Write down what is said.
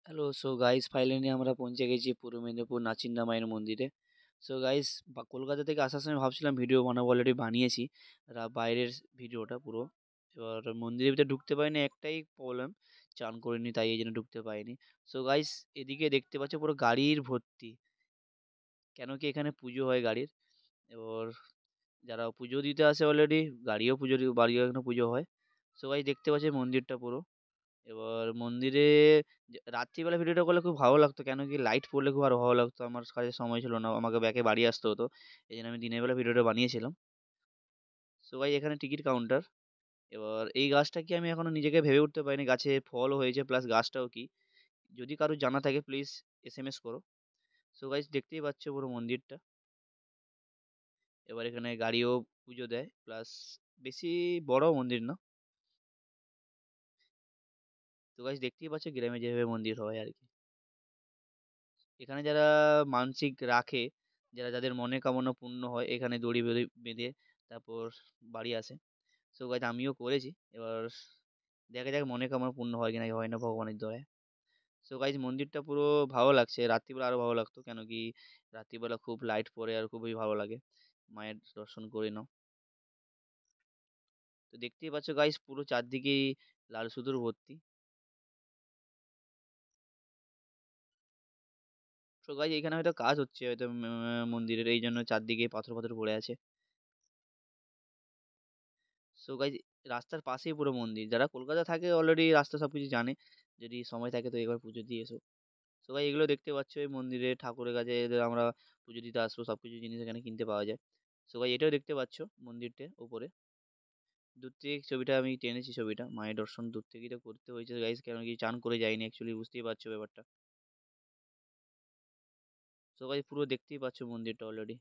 Hello, so guys finally আমরা পৌঁছে গেছি পূর্ব মেদিনীপুর নাচিন্দা মায়ের মন্দিরে। সো গাইস কলকাতা থেকে আসার সময় ভাবছিলাম ভিডিও বানাবো, অলরেডি বানিয়েছি বাইরের ভিডিওটা পুরো। এবার মন্দিরের ভিতরে ঢুকতে পারিনি, একটাই প্রবলেম, চান করিনি, তাই এই জন্য ঢুকতে পারিনি। সো গাইস এদিকে দেখতে পাচ্ছ পুরো গাড়ির ভর্তি, কেন কি এখানে পুজো হয় গাড়ির। এবার যারা পুজো দিতে আসে অলরেডি, বাড়িও এখানে পুজো হয়। সো গাইস দেখতে পাচ্ছি মন্দিরটা পুরো। এবার মন্দিরে রাত্রিবেলা ভিডিওটা করলে খুব ভালো লাগতো, কেন কি লাইট পড়লে খুব আরো ভালো লাগতো। আমার কাছে সময় ছিল না, আমাকে ব্যাকে বাড়ি আসতে হতো, এই জন্য আমি দিনের বেলা ভিডিওটা বানিয়েছিলাম। সো ভাই এখানে টিকিট কাউন্টার। এবার এই গাছটা কি, আমি এখনো নিজেকে ভেবে উঠতে পারিনি গাছে ফলও হয়েছে প্লাস গাছটাও কি। যদি কারো জানা থাকে প্লিজ এসএমএস করো। সো গাইস দেখতেই পাচ্ছ পুরো মন্দিরটা। এবার এখানে গাড়িও পুজো দেয়, প্লাস বেশি বড় মন্দির না। তো গাইস দেখতেই পাচ্ছ গ্রামে যেভাবে মন্দির হয় আর কি। এখানে যারা মানসিক রাখে, যাদের মনের কামনা পূর্ণ হয়, এখানে দড়ি বেঁধে বেঁধে তারপর বাড়ি আসে। সো গাইস আমিও করেছি। এবার দেখা যাক মনের কামনা পূর্ণ হয় কি না, হয় না ভগবানের দয়ায়। সো গাইস মন্দিরটা পুরো ভালো লাগছে, রাত্রিবেলা আরো ভালো লাগতো, কেন কি রাত্রিবেলা খুব লাইট পড়ে আর খুবই ভালো লাগে, মায়ের দর্শন করে নাও। তো দেখতেই পাচ্ছ গাইস পুরো চারদিকেই লাল সুতোর ভর্তি। তো গাইস এখানে হয়তো কাজ হচ্ছে, হয়তো মন্দিরের, এই জন্য চারদিকে পাথর পাথর পড়ে আছে। সো গাইজ রাস্তার পাশেই পুরো মন্দির, যারা কলকাতা থাকে অলরেডি রাস্তা সব কিছু জানে, যদি সময় থাকে তো একবার পুজো দিয়ে এসো। সো গাইজ এগুলো দেখতে পাচ্ছ এই মন্দিরে ঠাকুরের কাছে এদের আমরা পুজো দিতে আসবো, সব কিছু জিনিস এখানে কিনতে পাওয়া যায়। সো গাইজ এটাও দেখতে পাচ্ছ মন্দিরটা উপরে। দূর থেকে ছবিটা আমি টেনেছি, ছবিটা মায়ের দর্শন দূর থেকেই তো করতে হয়েছে গাইজ, কারণ কি চান করে যাইনি অ্যাকচুয়ালি, বুঝতেই পারছো ব্যাপারটা। সো গাইজ পুরো দেখতেই পাচ্ছ মন্দিরটা অলরেডি।